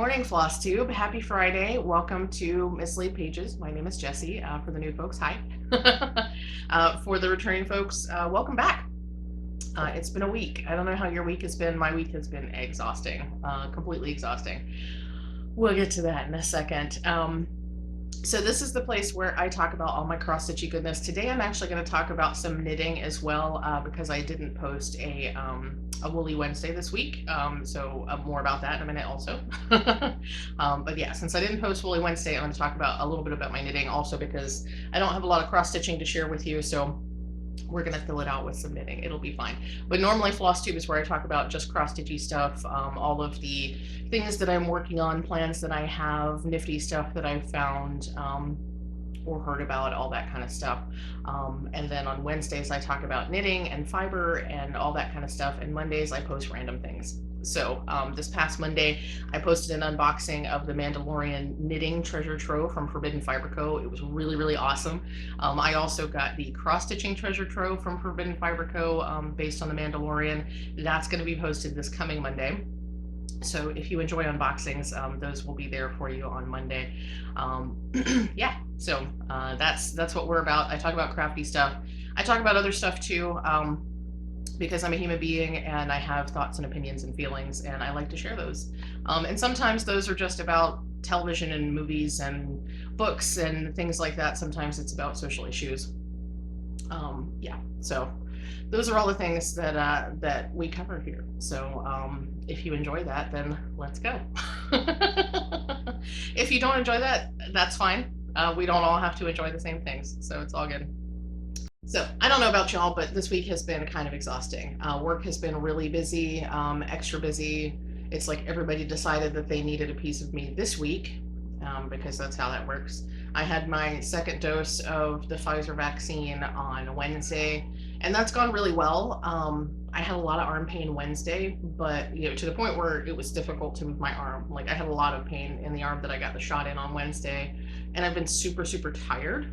morning, Flosstube. Happy Friday. Welcome to Mislaid Pages. My name is Jessie. For the new folks, hi. For the returning folks, welcome back. It's been a week. I don't know how your week has been. My week has been exhausting, completely exhausting. We'll get to that in a second. So this is the place where I talk about all my cross-stitchy goodness. Today I'm actually going to talk about some knitting as well, because I didn't post a Woolly Wednesday this week. So more about that in a minute also. But yeah, since I didn't post Woolly Wednesday, I'm going to talk about a little bit about my knitting also because I don't have a lot of cross-stitching to share with you. So we're going to fill it out with some knitting. It'll be fine. But normally Flosstube is where I talk about just cross-stitchy stuff, all of the things that I'm working on, plans that I have, nifty stuff that I've found or heard about, all that kind of stuff. And then on Wednesdays I talk about knitting and fiber and all that kind of stuff. And Mondays I post random things. So this past Monday, I posted an unboxing of the Mandalorian knitting treasure trove from Forbidden Fiber Co. It was really, really awesome. I also got the cross-stitching treasure trove from Forbidden Fiber Co. Based on the Mandalorian. That's going to be posted this coming Monday. So if you enjoy unboxings, those will be there for you on Monday. Yeah, so that's what we're about. I talk about crafty stuff. I talk about other stuff too. Because I'm a human being and I have thoughts and opinions and feelings and I like to share those. And sometimes those are just about television and movies and books and things like that. Sometimes it's about social issues. Yeah, so those are all the things that we cover here. So if you enjoy that, then let's go. If you don't enjoy that, that's fine. We don't all have to enjoy the same things, so it's all good. So I don't know about y'all, but this week has been kind of exhausting. Work has been really busy, extra busy. It's like everybody decided that they needed a piece of me this week, because that's how that works. I had my second dose of the Pfizer vaccine on Wednesday, and that's gone really well. I had a lot of arm pain Wednesday, but to the point where it was difficult to move my arm. Like I had a lot of pain in the arm that I got the shot in on Wednesday, and I've been super, super tired.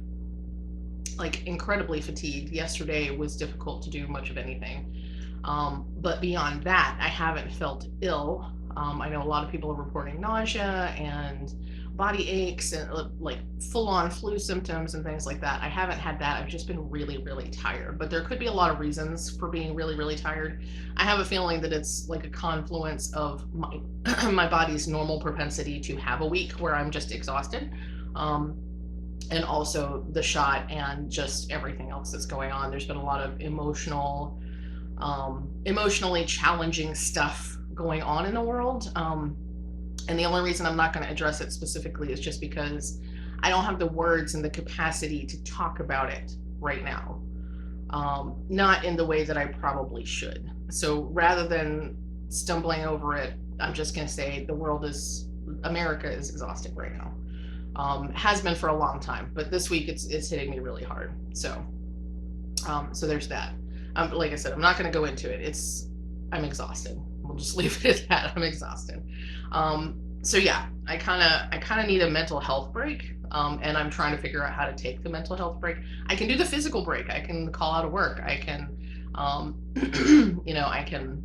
Like incredibly fatigued. Yesterday was difficult to do much of anything. But beyond that, I haven't felt ill. I know a lot of people are reporting nausea and body aches and like full-on flu symptoms and things like that. I haven't had that. I've just been really, really tired. But there could be a lot of reasons for being really, really tired. I have a feeling that it's like a confluence of my my body's normal propensity to have a week where I'm just exhausted. And also the shot and just everything else that's going on. There's been a lot of emotionally challenging stuff going on in the world. And the only reason I'm not going to address it specifically is just because I don't have the words and the capacity to talk about it right now. Not in the way that I probably should. So rather than stumbling over it, I'm just going to say America is exhausted right now. Has been for a long time, but this week it's hitting me really hard. So there's that. Like I said, I'm not going to go into it. I'm exhausted. We'll just leave it at that. I'm exhausted. So yeah, I kind of need a mental health break. And I'm trying to figure out how to take the mental health break. I can do the physical break. I can call out of work. I can, I can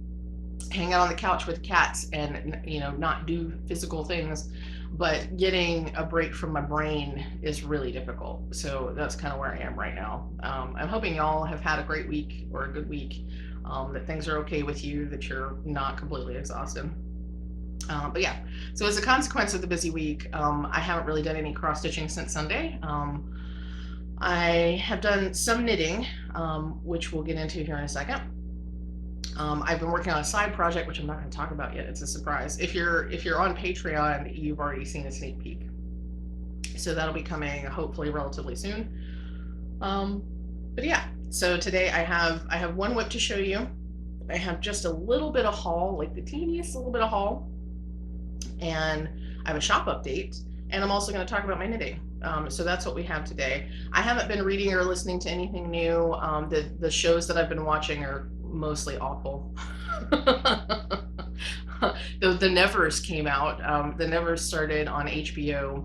hang out on the couch with cats and, not do physical things. But getting a break from my brain is really difficult. So that's kind of where I am right now. I'm hoping y'all have had a great week or a good week, that things are okay with you, that you're not completely exhausted. But yeah, so as a consequence of the busy week, I haven't really done any cross-stitching since Sunday. I have done some knitting, which we'll get into here in a second. I've been working on a side project, which I'm not going to talk about yet. It's a surprise. If you're on Patreon, you've already seen a sneak peek. So that'll be coming hopefully relatively soon. But yeah, so today I have one whip to show you. I have just a little bit of haul, like the teeniest little bit of haul, and I have a shop update, and I'm also going to talk about my knitting. So that's what we have today. I haven't been reading or listening to anything new. The shows that I've been watching are mostly awful. The Nevers came out. The Nevers started on HBO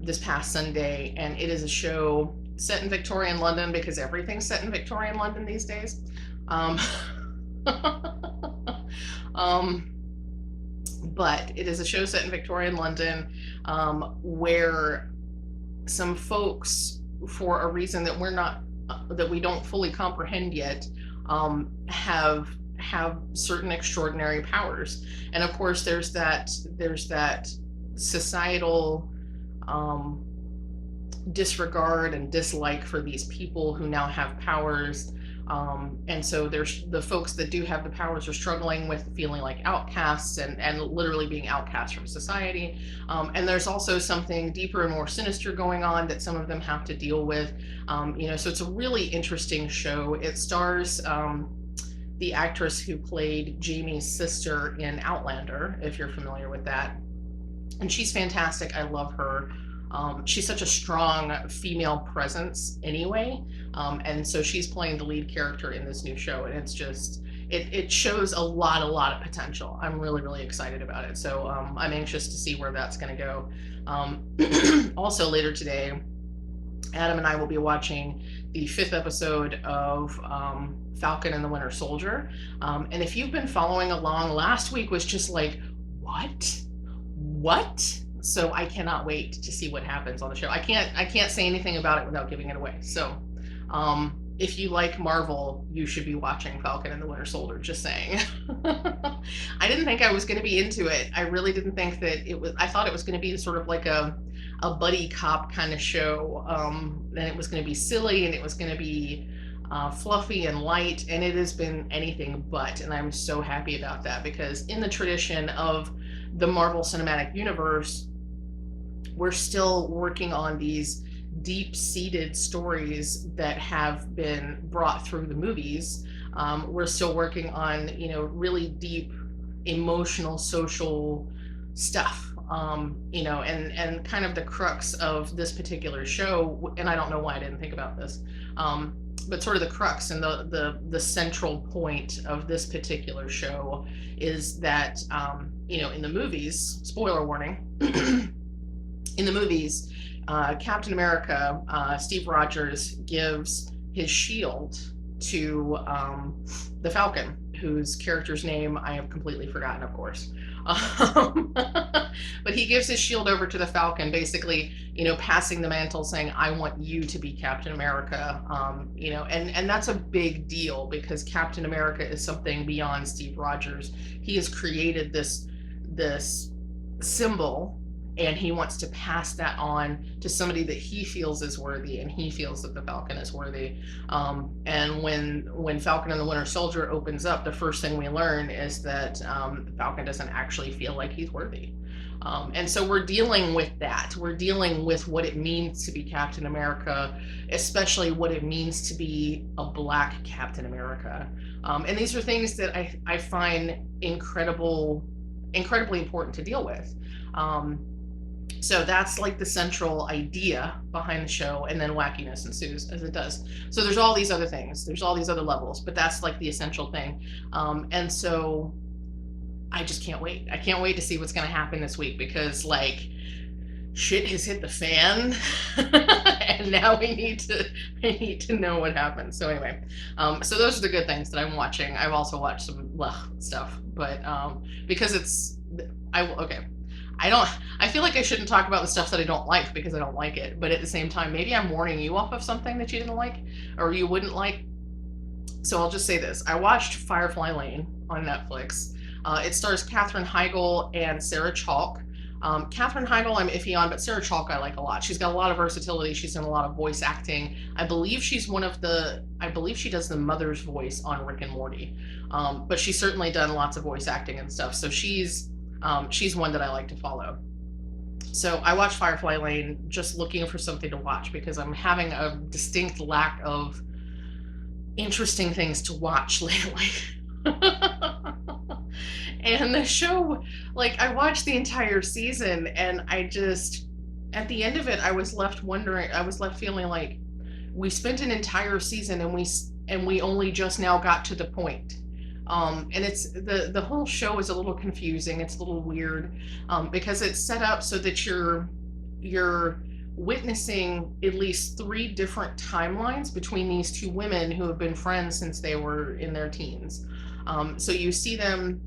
this past Sunday, and it is a show set in Victorian London because everything's set in Victorian London these days. but it is a show set in Victorian London, where some folks, for a reason that we don't fully comprehend yet, have certain extraordinary powers. And of course there's that societal disregard and dislike for these people who now have powers. And so there's the folks that do have the powers are struggling with feeling like outcasts and literally being outcasts from society. And there's also something deeper and more sinister going on that some of them have to deal with. So it's a really interesting show. It stars the actress who played Jamie's sister in Outlander, if you're familiar with that. And she's fantastic. I love her. She's such a strong female presence anyway. And so she's playing the lead character in this new show. And it's just, it shows a lot of potential. I'm really, really excited about it. So I'm anxious to see where that's going to go. Also later today, Adam and I will be watching the 5th episode of Falcon and the Winter Soldier. And if you've been following along, last week was just like, what? So I cannot wait to see what happens on the show. I can't say anything about it without giving it away. So if you like Marvel, you should be watching Falcon and the Winter Soldier, just saying. I didn't think I was going to be into it. I really didn't think that it was, I thought it was going to be sort of like a buddy cop kind of show. And it was going to be silly and it was going to be fluffy and light, and it has been anything but. And I'm so happy about that, because in the tradition of the Marvel Cinematic Universe, we're still working on these deep-seated stories that have been brought through the movies. We're still working on, really deep emotional, social stuff. And kind of the crux of this particular show, and I don't know why I didn't think about this, but sort of the crux and the central point of this particular show is that, in the movies, spoiler warning, in the movies, Captain America, Steve Rogers, gives his shield to the Falcon, whose character's name I have completely forgotten, of course. But he gives his shield over to the Falcon, basically, passing the mantle, saying, I want you to be Captain America. And that's a big deal, because Captain America is something beyond Steve Rogers. He has created this symbol, and he wants to pass that on to somebody that he feels is worthy, and he feels that the Falcon is worthy. And when Falcon and the Winter Soldier opens up, the first thing we learn is that the Falcon doesn't actually feel like he's worthy. And so we're dealing with that. We're dealing with what it means to be Captain America, especially what it means to be a Black Captain America. And these are things that I find incredibly important to deal with. So that's like the central idea behind the show, and then wackiness ensues as it does. So there's all these other things, there's all these other levels, but that's like the essential thing. And so I just can't wait. I can't wait to see what's going to happen this week, because like shit has hit the fan and now we need to know what happens. So anyway, so those are the good things that I'm watching. I've also watched some stuff, but because I feel like I shouldn't talk about the stuff that I don't like because I don't like it, but at the same time, maybe I'm warning you off of something that you didn't like or you wouldn't like. So I'll just say this. I watched Firefly Lane on Netflix. It stars Katherine Heigl and Sarah Chalke. Katherine Heigl I'm iffy on, but Sarah Chalke I like a lot. She's got a lot of versatility. She's done a lot of voice acting. I believe she does the mother's voice on Rick and Morty. But she's certainly done lots of voice acting and stuff. So she's one that I like to follow. So I watched Firefly Lane just looking for something to watch, because I'm having a distinct lack of interesting things to watch lately. And the show, like, I watched the entire season, and at the end of it, I was left feeling like we spent an entire season and we only just now got to the point. And it's the whole show is a little confusing. It's a little weird, because it's set up so that you're witnessing at least 3 different timelines between these 2 women who have been friends since they were in their teens. So you see them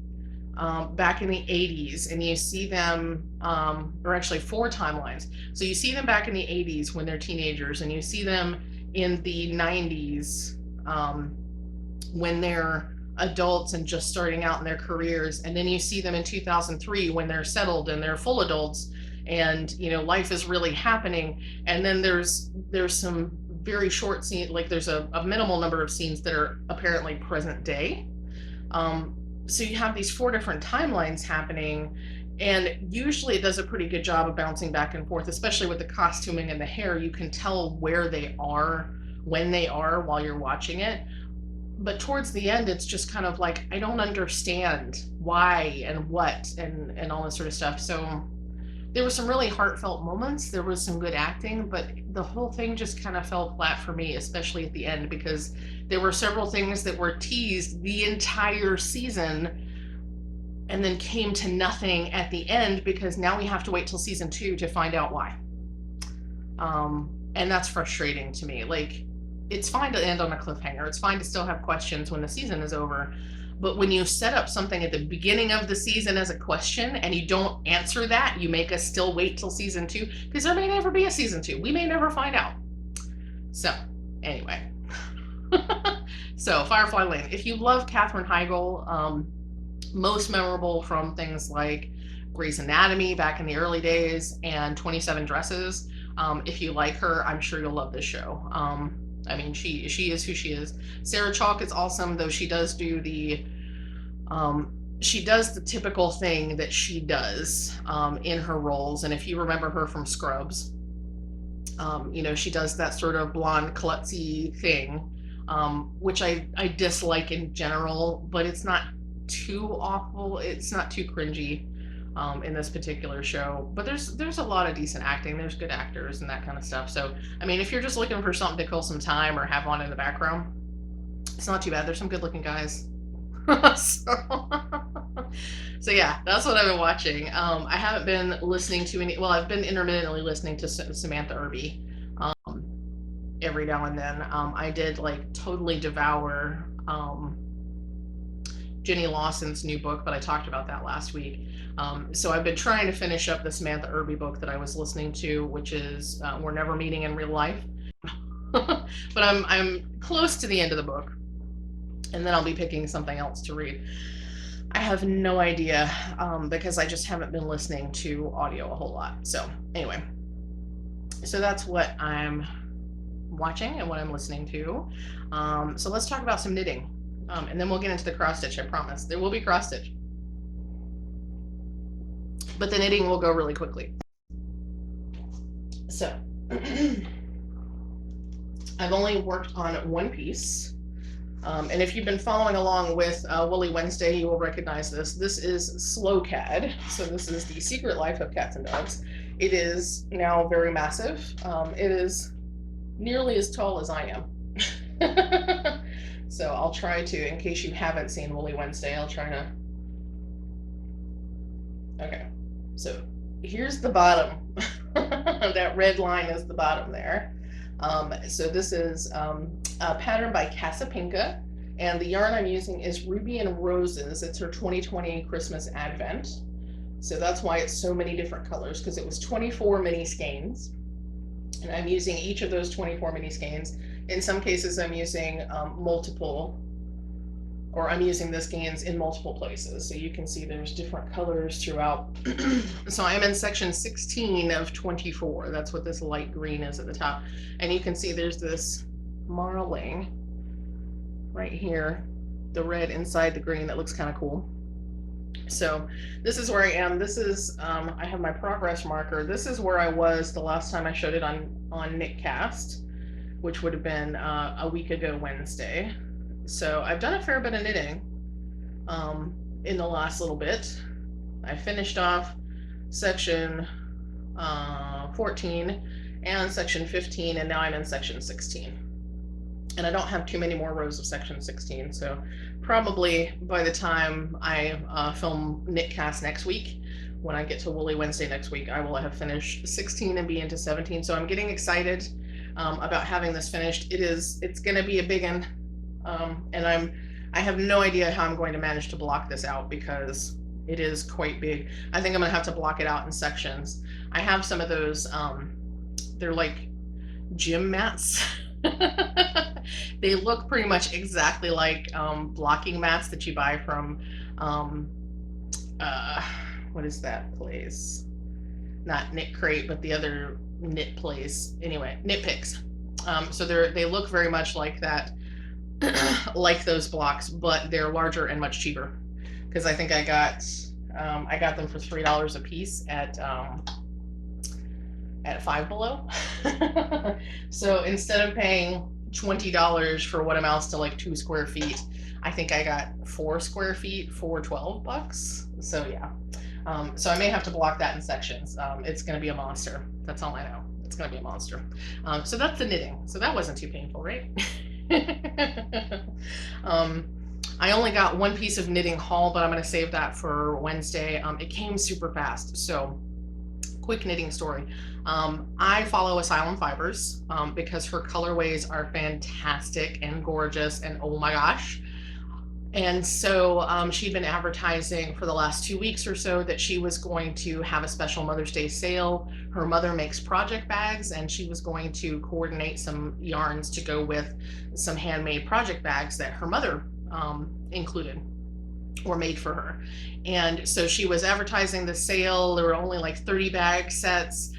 back in the 80s, and you see them, or actually 4 timelines. So you see them back in the 80s when they're teenagers, and you see them in the 90s when they're adults and just starting out in their careers, and then you see them in 2003 when they're settled and they're full adults, and life is really happening. And then there's some very short scenes, like there's a minimal number of scenes that are apparently present day. So you have these 4 different timelines happening, and usually it does a pretty good job of bouncing back and forth, especially with the costuming and the hair. You can tell where they are, when they are, while you're watching it. But towards the end, it's just kind of like, I don't understand why and what and all this sort of stuff. So there were some really heartfelt moments. There was some good acting, but the whole thing just kind of fell flat for me, especially at the end, because there were several things that were teased the entire season and then came to nothing at the end, because now we have to wait till season 2 to find out why. And that's frustrating to me. Like, it's fine to end on a cliffhanger. It's fine to still have questions when the season is over. But when you set up something at the beginning of the season as a question and you don't answer that, you make us still wait till season 2, because there may never be a season 2. We may never find out. So anyway, so Firefly Lane. If you love Katherine Heigl, most memorable from things like Grey's Anatomy back in the early days and 27 Dresses, if you like her, I'm sure you'll love this show. I mean, she is who she is. Sarah Chalke is awesome, though she does do the typical thing that she does in her roles. And if you remember her from Scrubs, she does that sort of blonde klutzy thing, which I dislike in general, but it's not too awful. It's not too cringy in this particular show. But there's a lot of decent acting. There's good actors and that kind of stuff. So, I mean, if you're just looking for something to kill some time or have on in the background, it's not too bad. There's some good looking guys. So yeah, that's what I've been watching. I haven't been listening to any, well, I've been intermittently listening to Samantha Irby every now and then. I did like totally devour Jenny Lawson's new book, but I talked about that last week. So I've been trying to finish up the Samantha Irby book that I was listening to, which is We're Never Meeting in Real Life. But I'm close to the end of the book, and then I'll be picking something else to read. I have no idea, because I just haven't been listening to audio a whole lot. So anyway, so that's what I'm watching and what I'm listening to. So let's talk about some knitting, and then we'll get into the cross stitch. I promise there will be cross stitch, but the knitting will go really quickly. So I've only worked on one piece. And if you've been following along with Woolly Wednesday, you will recognize this. This is Slow Cad. So this is the Secret Life of Cats and Dogs. It is now very massive. It is nearly as tall as I am. So I'll try to, in case you haven't seen Woolly Wednesday, I'll try to. Okay, so here's the bottom. That red line is the bottom there. So this is a pattern by Casapinka, and the yarn I'm using is Ruby and Roses. It's her 2020 Christmas Advent. So that's why it's so many different colors, because it was 24 mini skeins, and I'm using each of those 24 mini skeins. In some cases I'm using multiple, or I'm using the skeins in multiple places. So you can see there's different colors throughout. So I'm in section 16 of 24. That's what this light green is at the top. And you can see there's this marling right here, the red inside the green, that looks kind of cool. So this is where I am. This is, I have my progress marker. This is where I was the last time I showed it on Knitcast, which would have been a week ago Wednesday. So I've done a fair bit of knitting in the last little bit. I finished off section 14 and section 15, and now I'm in section 16. And I don't have too many more rows of section 16, so probably by the time I film Knitcast next week, when I get to Woolly Wednesday next week, I will have finished 16 and be into 17. So I'm getting excited about having this finished. It's going to be a big one. And I have no idea how I'm going to manage to block this out, because It is quite big. I think I'm gonna have to block it out in sections. I have some of those, they're like gym mats. They look pretty much exactly like blocking mats that you buy from, what is that place? Not Knit Crate, but the other knit place. Anyway, Knit Picks. So they look very much like that, like those blocks, but they're larger and much cheaper. Because I think I got them for $3 a piece at Five Below. So instead of paying $20 for what amounts to like 2 square feet, I think I got 4 square feet for $12. So yeah. So I may have to block that in sections. It's going to be a monster. That's all I know. It's going to be a monster. So that's the knitting. So that wasn't too painful, right? I only got 1 piece of knitting haul, but I'm going to save that for Wednesday. It came super fast. So quick knitting story. I follow Asylum Fibers because her colorways are fantastic and gorgeous and oh my gosh. And so she'd been advertising for the last 2 weeks or so that she was going to have a special Mother's Day sale. Her mother makes project bags, and she was going to coordinate some yarns to go with some handmade project bags that her mother included or made for her. And so she was advertising the sale. There were only like 30 bag sets.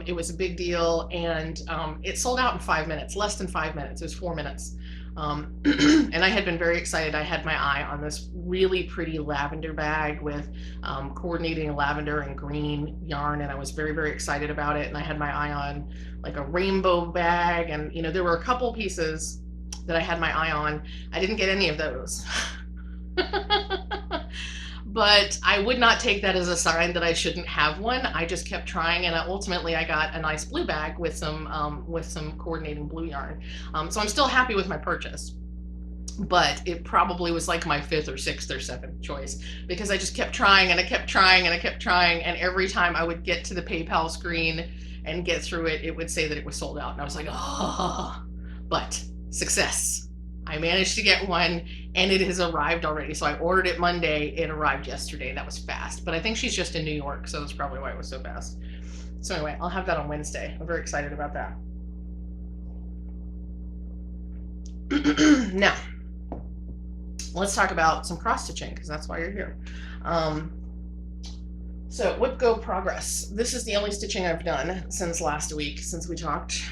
It was a big deal, and it sold out in 5 minutes, less than 5 minutes. It was 4 minutes. And I had been very excited. I had my eye on this really pretty lavender bag with coordinating lavender and green yarn, and I was very, very excited about it. And I had my eye on like a rainbow bag, and you know, there were a couple pieces that I had my eye on. I didn't get any of those. But I would not take that as a sign that I shouldn't have one. I just kept trying, and ultimately I got a nice blue bag with some coordinating blue yarn. So I'm still happy with my purchase, but it probably was like my 5th or 6th or 7th choice because I just kept trying and I kept trying and I kept trying, and every time I would get to the PayPal screen and get through it, it would say that it was sold out, and I was like, oh, but success. I managed to get one, and it has arrived already. So I ordered it Monday. It arrived yesterday. That was fast. But I think she's just in New York, so that's probably why it was so fast. So anyway, I'll have that on Wednesday. I'm very excited about that. Now, let's talk about some cross stitching because that's why you're here. So whip go progress. This is the only stitching I've done since last week, since we talked.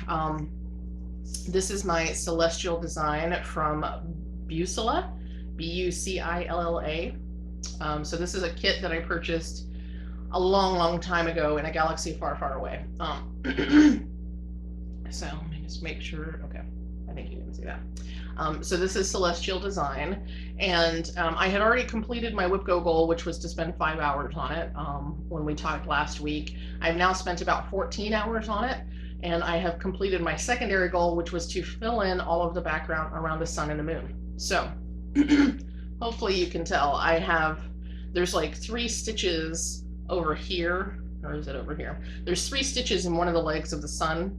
This is my Celestial design from Bucilla, B-U-C-I-L-L-A. So this is a kit that I purchased a long, long time ago in a galaxy far, far away. So let me just make sure. Okay, I think you can see that. So this is Celestial design, and I had already completed my whip go goal, which was to spend 5 hours on it when we talked last week. I've now spent about 14 hours on it. And I have completed my secondary goal, which was to fill in all of the background around the sun and the moon. So hopefully you can tell there's like 3 stitches over here, or is it over here? There's 3 stitches in one of the legs of the sun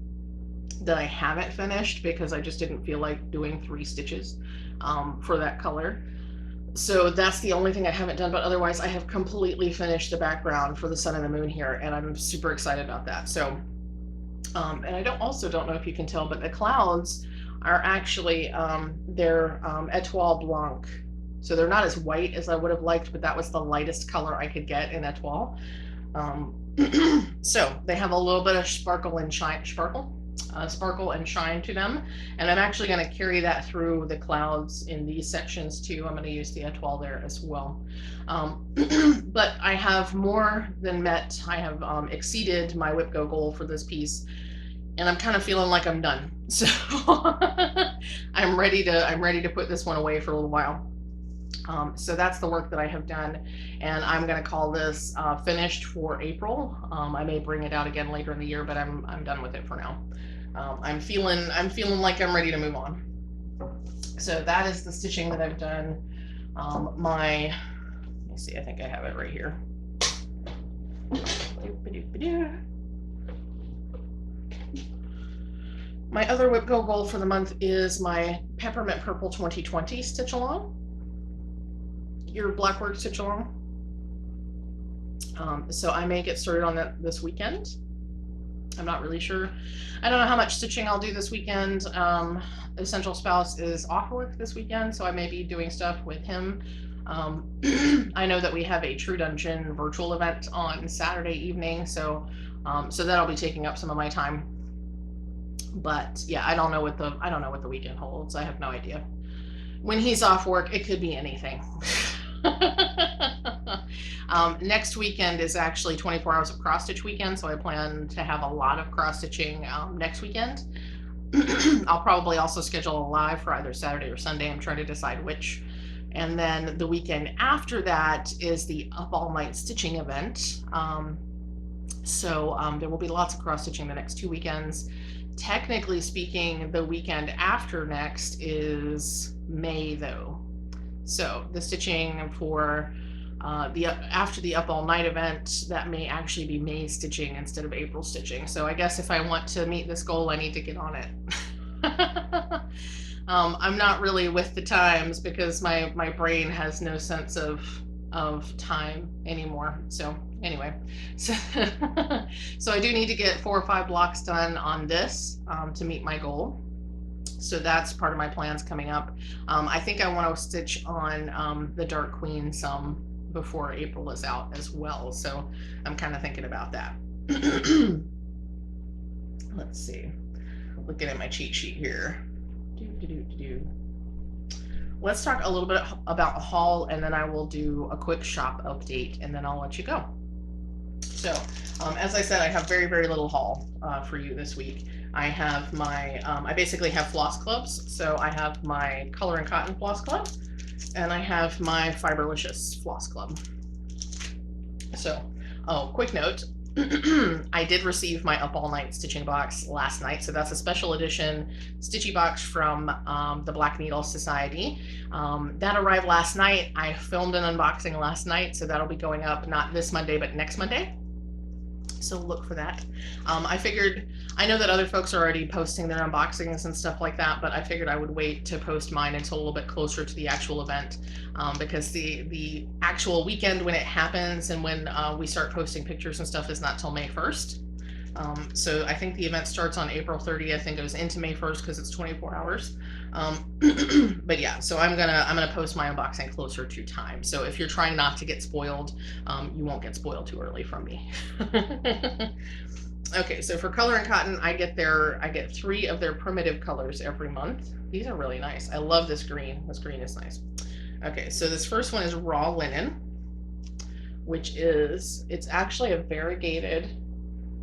that I haven't finished because I just didn't feel like doing 3 stitches for that color. So that's the only thing I haven't done, but otherwise I have completely finished the background for the sun and the moon here, and I'm super excited about that. So and I don't know if you can tell, but the clouds are actually, they're Etoile Blanc. So they're not as white as I would have liked, but that was the lightest color I could get in Etoile. So they have a little bit of sparkle and shine to them. And I'm actually going to carry that through the clouds in these sections too. I'm going to use the Etoile there as well. But I have more than met. I have exceeded my whip go goal for this piece, and I'm kind of feeling like I'm done. So I'm ready to put this one away for a little while. So that's the work that I have done, and I'm going to call this finished for April. I may bring it out again later in the year, but I'm done with it for now. I'm feeling like I'm ready to move on. So that is the stitching that I've done. Let me see, I think I have it right here. My other whip go goal for the month is my Peppermint Purple 2020 stitch along. Your blackwork stitch along. So I may get started on that this weekend. I'm not really sure. I don't know how much stitching I'll do this weekend. Essential Spouse is off work this weekend, so I may be doing stuff with him. I know that we have a True Dungeon virtual event on Saturday evening, so that'll be taking up some of my time. But yeah, I don't know what the weekend holds. I have no idea. When he's off work, it could be anything. Next weekend is actually 24 hours of cross stitch weekend, so I plan to have a lot of cross stitching next weekend. I'll probably also schedule a live for either Saturday or Sunday. I'm trying to decide which. And then the weekend after that is the Up All Night Stitching event. So there will be lots of cross stitching the next 2 weekends. Technically speaking, the weekend after next is May though. So the stitching for after the Up All Night event, that may actually be May stitching instead of April stitching. So I guess if I want to meet this goal, I need to get on it. I'm not really with the times because my brain has no sense of time anymore. So anyway, so I do need to get 4 or 5 blocks done on this to meet my goal. So that's part of my plans coming up. I think I want to stitch on the Dark Queen some before April is out as well. So I'm kind of thinking about that. Let's see. Looking at my cheat sheet here. Let's talk a little bit about a haul, and then I will do a quick shop update, and then I'll let you go. So as I said, I have very, very little haul for you this week. I have my, I basically have floss clubs. So I have my Color and Cotton floss club, and I have my Fiberlicious floss club. So, oh, quick note. I did receive my Up All Night stitching box last night. So that's a special edition stitchy box from the Black Needle Society. That arrived last night. I filmed an unboxing last night, so that'll be going up not this Monday, but next Monday. So look for that. I figured, I know that other folks are already posting their unboxings and stuff like that, but I figured I would wait to post mine until a little bit closer to the actual event, because the actual weekend when it happens and when we start posting pictures and stuff is not till May 1st. So I think the event starts on April 30th and goes into May 1st because it's 24 hours. But yeah, so I'm gonna post my unboxing closer to time. So if you're trying not to get spoiled, you won't get spoiled too early from me. Okay, so for Color and Cotton, I get 3 of their primitive colors every month. These are really nice. I love this green. This green is nice. Okay, so this first one is Raw Linen, which is, it's actually a variegated.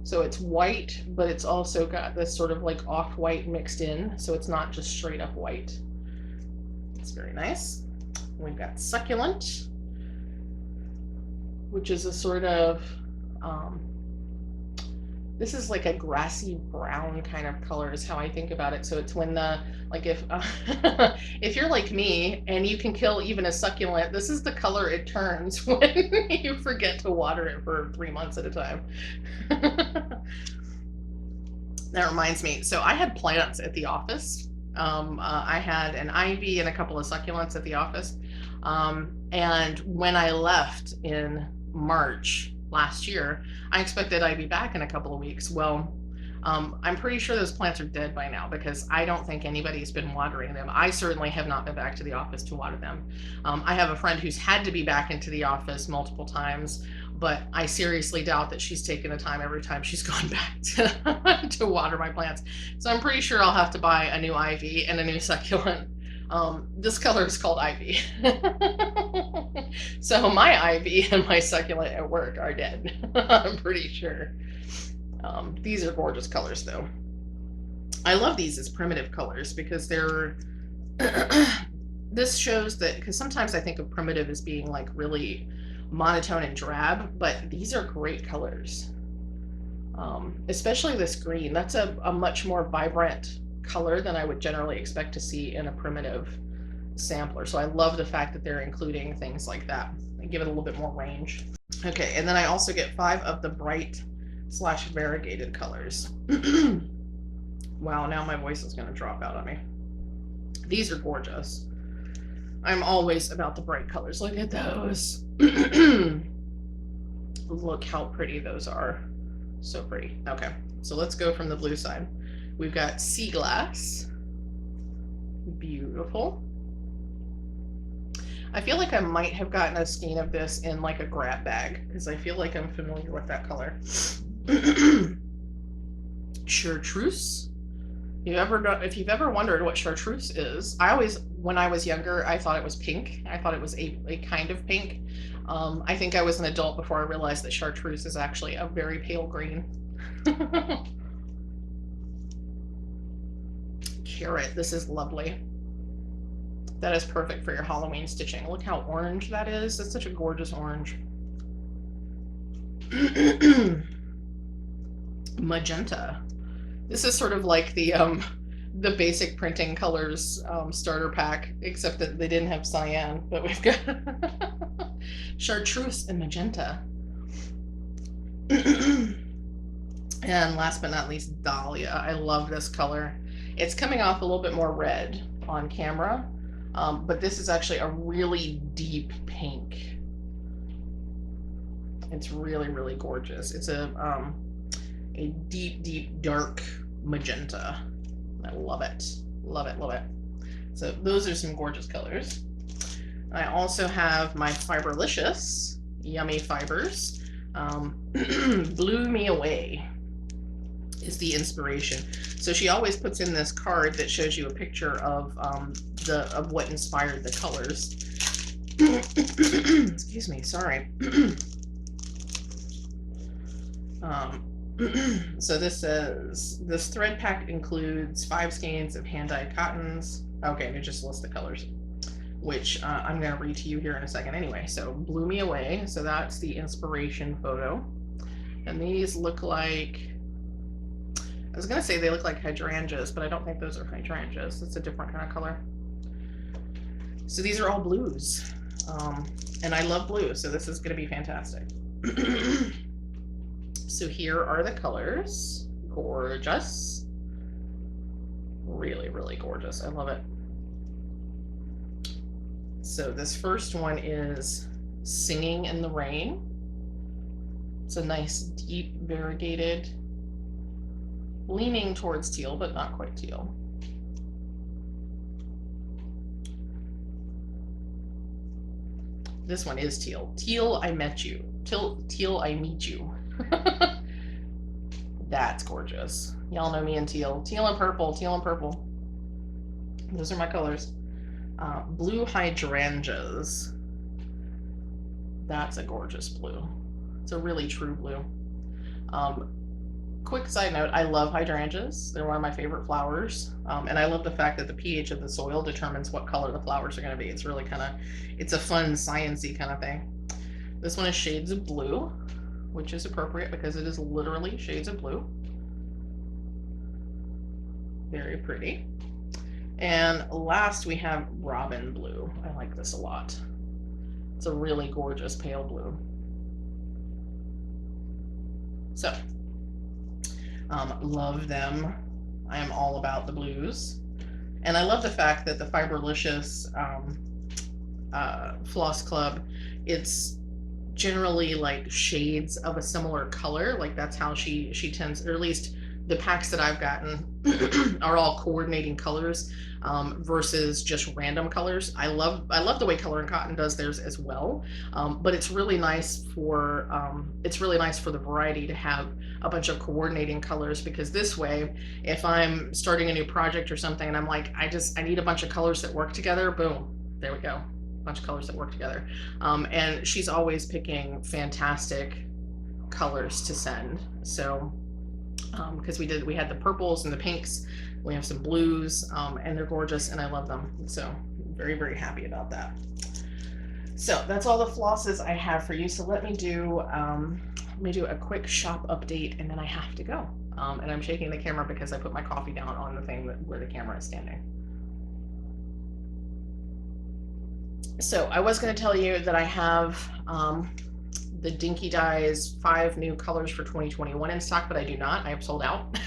So it's white, but it's also got this sort of like off-white mixed in. So it's not just straight up white. It's very nice. We've got Succulent, which is a sort of, this is like a grassy brown kind of color is how I think about it. So it's when the, like if, if you're like me and you can kill even a succulent, this is the color it turns when you forget to water it for 3 months at a time. That reminds me. So I had plants at the office. I had an ivy and a couple of succulents at the office. And when I left in March last year, I expected I'd be back in a couple of weeks. Well, I'm pretty sure those plants are dead by now because I don't think anybody's been watering them. I certainly have not been back to the office to water them. I have a friend who's had to be back into the office multiple times, but I seriously doubt that she's taken the time every time she's gone back to water my plants. So I'm pretty sure I'll have to buy a new ivy and a new succulent. This color is called Ivy. So my ivy and my succulent at work are dead. I'm pretty sure. These are gorgeous colors though. I love these as primitive colors because they're, this shows that, because sometimes I think of primitive as being like really monotone and drab, but these are great colors. Especially this green. That's a much more vibrant color than I would generally expect to see in a primitive sampler. So I love the fact that they're including things like that and give it a little bit more range. Okay, and then I also get 5 of the bright / variegated colors. Wow, now my voice is going to drop out on me. These are gorgeous. I'm always about the bright colors. Look at those. Look how pretty those are. So pretty. Okay, so let's go from the blue side. We've got sea glass. Beautiful. I feel like I might have gotten a skein of this in like a grab bag because I feel like I'm familiar with that color. Chartreuse. If you've ever wondered what chartreuse is, when I was younger, I thought it was pink. I thought it was a kind of pink. I think I was an adult before I realized that chartreuse is actually a very pale green. Carrot, this is lovely. That is perfect for your Halloween stitching. Look how orange that is. It's such a gorgeous orange. Magenta. This is sort of like the basic printing colors starter pack, except that they didn't have cyan, but we've got chartreuse and magenta. And last but not least, dahlia. I love this color. It's coming off a little bit more red on camera, but this is actually a really deep pink. It's really, really gorgeous. It's a deep, deep, dark magenta. I love it. Love it, love it. So those are some gorgeous colors. I also have my Fiberlicious Yummy Fibers. Blew Me Away is the inspiration. So she always puts in this card that shows you a picture of what inspired the colors. Excuse me, sorry. So this says, this thread pack includes 5 skeins of hand-dyed cottons. Okay, and it just lists the colors, which I'm going to read to you here in a second anyway. So Blew Me Away, so that's the inspiration photo. And these look like, I was going to say they look like hydrangeas, but I don't think those are hydrangeas. It's a different kind of color. So these are all blues. And I love blue, so this is going to be fantastic. So here are the colors. Gorgeous. Really, really gorgeous. I love it. So this first one is Singing in the Rain. It's a nice, deep, variegated, leaning towards teal, but not quite teal. This one is teal. Teal, I met you. Teal, I meet you. That's gorgeous. Y'all know me in teal. Teal and purple, teal and purple. Those are my colors. Blue hydrangeas. That's a gorgeous blue. It's a really true blue. Quick side note, I love hydrangeas. They're one of my favorite flowers. And I love the fact that the pH of the soil determines what color the flowers are going to be. It's really it's a fun, science-y kind of thing. This one is Shades of Blue, which is appropriate because it is literally shades of blue. Very pretty. And last we have Robin Blue. I like this a lot. It's a really gorgeous pale blue. So, love them. I am all about the blues. And I love the fact that the Fiberlicious Floss Club, it's generally like shades of a similar color. Like that's how she tends, or at least the packs that I've gotten are all coordinating colors versus just random colors. I love the way Color and Cotton does theirs as well, but it's really nice for the variety to have a bunch of coordinating colors, because this way, if I'm starting a new project or something and I'm like, I need a bunch of colors that work together, boom, there we go. Bunch of colors that work together. And she's always picking fantastic colors to send. So because we had the purples and the pinks, we have some blues, and they're gorgeous and I love them. So very, very happy about that. So that's all the flosses I have for you. So let me do a quick shop update and then I have to go. And I'm shaking the camera because I put my coffee down on the thing where the camera is standing. So I was going to tell you that I have the Dinky Dyes 5 new colors for 2021 in stock, but I do not. I have sold out.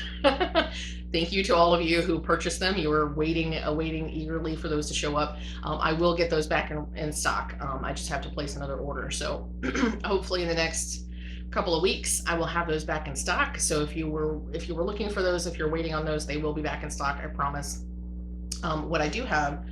Thank you to all of you who purchased them. You were awaiting eagerly for those to show up. I will get those back in stock. I just have to place another order. So hopefully in the next couple of weeks, I will have those back in stock. So if you were looking for those, if you're waiting on those, they will be back in stock, I promise. What I do have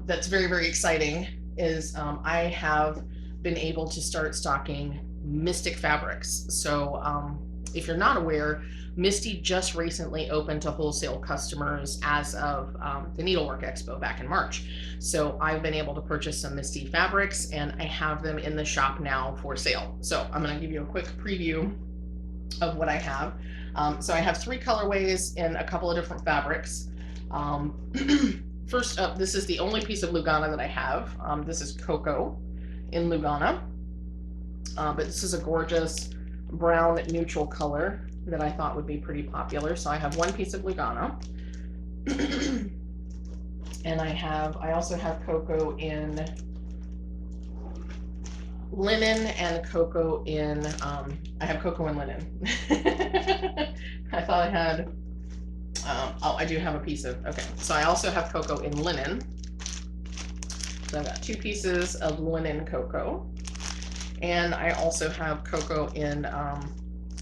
that's very, very exciting is I have been able to start stocking Mystic fabrics. So if you're not aware, Misty just recently opened to wholesale customers as of the Needlework Expo back in March. So I've been able to purchase some Misty fabrics, and I have them in the shop now for sale. So I'm going to give you a quick preview of what I have. So I have 3 colorways in a couple of different fabrics. First up, this is the only piece of Lugana that I have. This is Cocoa in Lugana, but this is a gorgeous brown neutral color that I thought would be pretty popular. So I have 1 piece of Lugana, and I also have Cocoa in linen and Cocoa in I have Cocoa in linen. I thought I had oh, I do have a piece of, okay, so I also have Cocoa in linen. So I've got 2 pieces of linen Cocoa, and I also have Cocoa in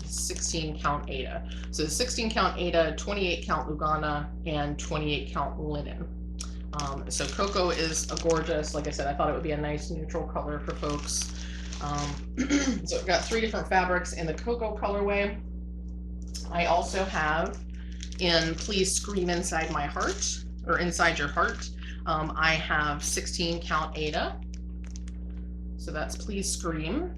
16 count Aida. So the 16 count Aida, 28 count Lugana, and 28 count linen. So Cocoa is a gorgeous, like I said, I thought it would be a nice neutral color for folks. So I've got 3 different fabrics in the Cocoa colorway. I also have in Please Scream Inside My Heart, or Inside Your Heart, I have 16 count Aida. So that's Please Scream,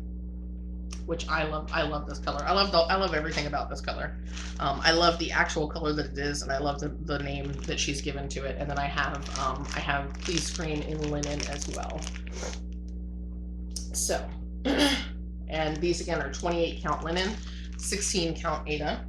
which I love. I love this color. I love everything about this color. I love the actual color that it is, and I love the name that she's given to it. And then I have Please Scream in linen as well. So, and these again are 28 count linen, 16 count Aida.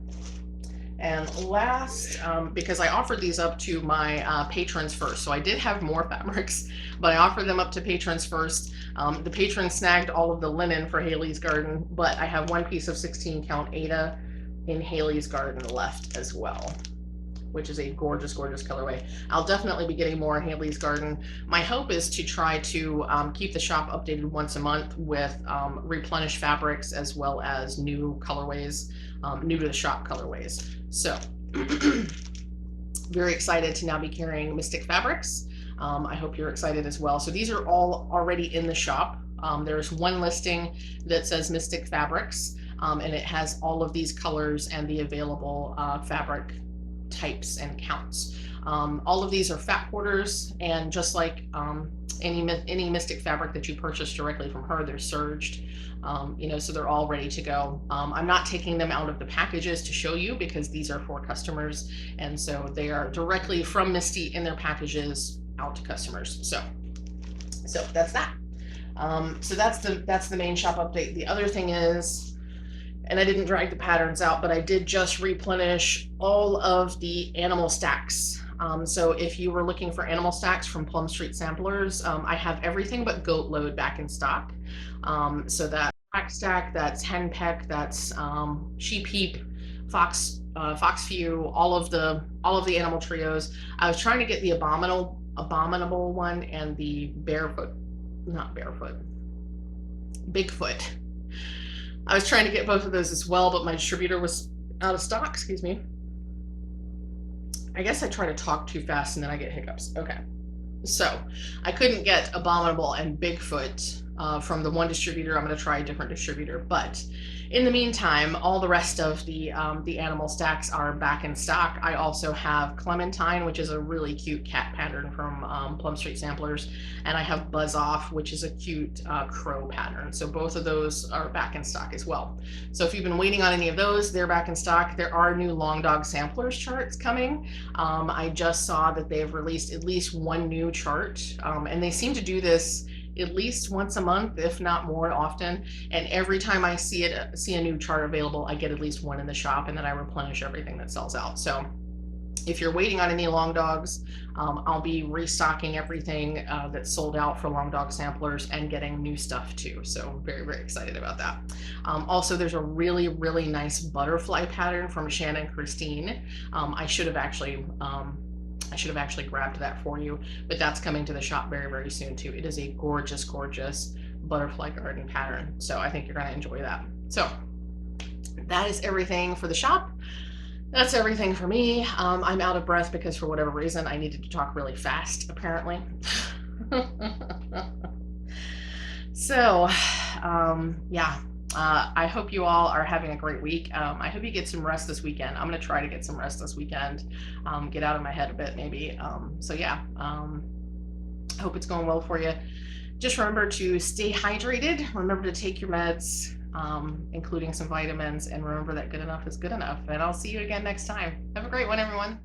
And last, because I offered these up to my patrons first, so I did have more fabrics, but I offered them up to patrons first. The patrons snagged all of the linen for Haley's Garden, but I have 1 piece of 16 count Aida in Haley's Garden left as well, which is a gorgeous, gorgeous colorway. I'll definitely be getting more in Haley's Garden. My hope is to try to keep the shop updated once a month with replenished fabrics as well as new colorways, new to the shop colorways. So very excited to now be carrying Mystic fabrics. I hope you're excited as well. So these are all already in the shop. There's 1 listing that says Mystic fabrics, and it has all of these colors and the available fabric types and counts. All of these are fat quarters, and just like any Mystic fabric that you purchase directly from her, they're serged, you know, so they're all ready to go. I'm not taking them out of the packages to show you because these are for customers, and so they are directly from Misty in their packages out to customers. So that's that. So that's the main shop update. The other thing is, and I didn't drag the patterns out, but I did just replenish all of the animal stacks. So if you were looking for animal stacks from Plum Street Samplers, I have everything but Goat Load back in stock. So that Black Stack, that's Henpeck, that's Sheep Heap, Fox Few, all of the animal trios. I was trying to get the abominable one and the Bigfoot. I was trying to get both of those as well, but my distributor was out of stock. Excuse me. I guess I try to talk too fast and then I get hiccups. Okay. So I couldn't get Abominable and Bigfoot from the one distributor. I'm going to try a different distributor, but in the meantime, all the rest of the animal stacks are back in stock. I also have Clementine, which is a really cute cat pattern from Plum Street Samplers, and I have Buzz Off, which is a cute crow pattern. So both of those are back in stock as well. So if you've been waiting on any of those, they're back in stock. There are new Long Dog Samplers charts coming. I just saw that they've released at least 1 new chart, and they seem to do this at least once a month, if not more often. And every time I see a new chart available, I get at least 1 in the shop, and then I replenish everything that sells out. So if you're waiting on any Long Dogs, I'll be restocking everything that's sold out for Long Dog Samplers and getting new stuff too. So very, very excited about that. Also, there's a really, really nice butterfly pattern from Shannon Christine. I should have actually grabbed that for you, but that's coming to the shop very, very soon too. It is a gorgeous, gorgeous butterfly garden pattern. So I think you're going to enjoy that. So that is everything for the shop. That's everything for me. I'm out of breath because for whatever reason I needed to talk really fast, apparently. So, yeah. I hope you all are having a great week. I hope you get some rest this weekend. I'm going to try to get some rest this weekend, get out of my head a bit maybe. So yeah, I hope it's going well for you. Just remember to stay hydrated. Remember to take your meds, including some vitamins, and remember that good enough is good enough. And I'll see you again next time. Have a great one, everyone.